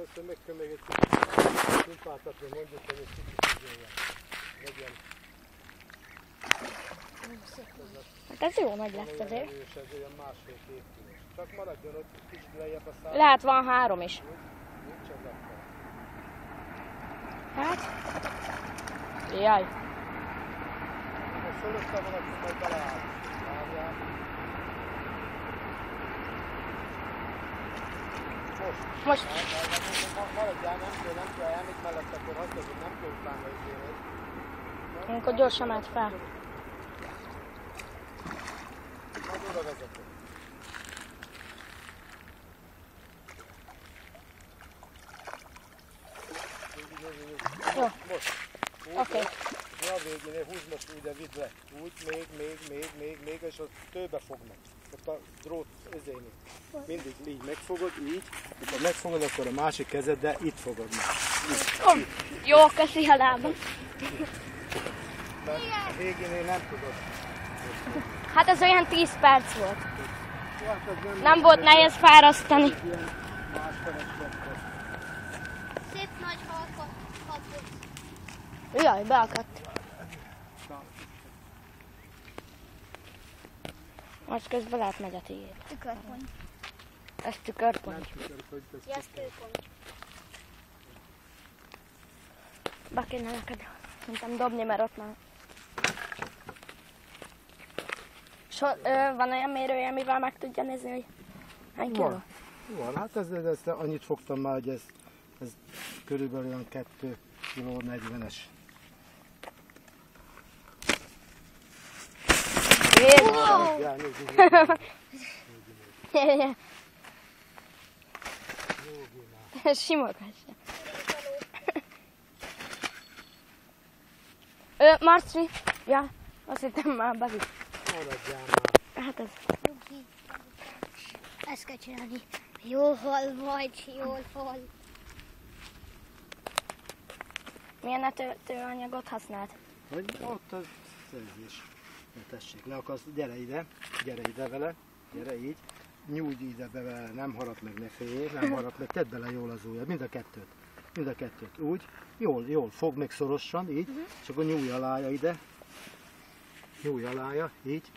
Először meg kell még egy kicsit szimpáltatni, mondjuk, hogy egy kicsit izéljen. Legyen. Hát ez jó nagy lesz azért. Erős, ez olyan 1,5-2 kilós. Csak maradjon ott kicsit lejjebb a szál. Lehet van 3 is. Nincs az akkor. Hát? Jaj. Ha fölötte van, akkor majd beleáll. Várjál. Most. Maradjál, nem kell elmét mellett, akkor hagyd, hogy nem kell utána izélni. Akkor gyorsan állt fel. Majd oda vezetek. Jó. Most. Oké. A végén, húzd most ide, vidd le. Úgy, még, és ott tőbe fognak. Ott a drót özéni. Mindig így megfogod, így. Ha megfogod, akkor a másik kezeddel itt fogod meg. Jó, köszi a lábam. A végén én nem tudod. Hát ez olyan 10 perc volt. Nem volt nehéz fárasztani. Szép nagy halka. Jaj, beakadt. Most közben lehet megy a tiéd. Tükörpont. Ez tükörpont. Ez tükörpont. Be kéne neked szerintem dobni, mert ott már... Van olyan mérője, amivel meg tudja nézni, hogy hány kiló? Van, hát ezt annyit fogtam már, hogy ez körülbelül olyan 2 kg 40-es. Simogatja. Marci, ja, azt hittem már bevitt. Maradjál már. Hát ez. Ezt kell csinálni. Jól vagy, jól hal. Milyen etőanyagot használt? Hogy ott az szerzés. Tessék, le akarsz, gyere ide vele, gyere így. Nyújj ide be vele, nem harap meg, ne féljél, nem harap meg, tedd bele jól az ujjad, mind a kettőt, úgy. Jól, fogd meg szorosan, így, és akkor nyújj alája ide. Nyújj alája, így,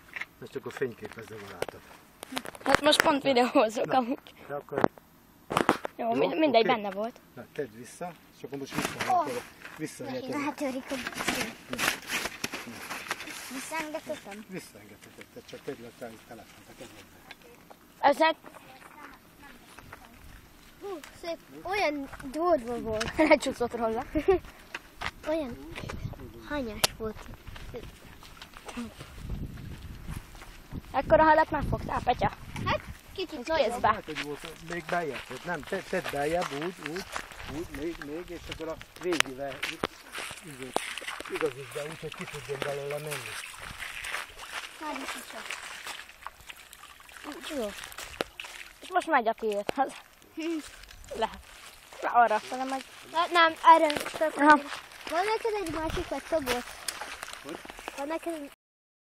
és csak a fényképezze barátod. Hát most pont videózok amúgy. De akkor... Jó, mindegy, oké. benne volt. Na, tedd vissza, és akkor most visszaengedheted. Rátörik a Visszaengedhetem? Visszaengedheted, csak tedd le a telefont a kezedbe. Ezek Szép. Olyan durva volt. lecsúszott róla. Olyan hanyas volt. Ekkora halat megfogtál, Petya? Hát, kicsit Kézd nagyobb. be. Hát, hogy volt, még beljebb, nem, tedd beljebb, úgy, még, és akkor a végével igazítsd be úgy, hogy ki tudjon belőle menni. Várj csak. Jó. És most megy a tiéd. Lehet. Na, arra fele megy. Nem, erre Aha. Van neked egy másik vagy szobor? Hogy? Van neked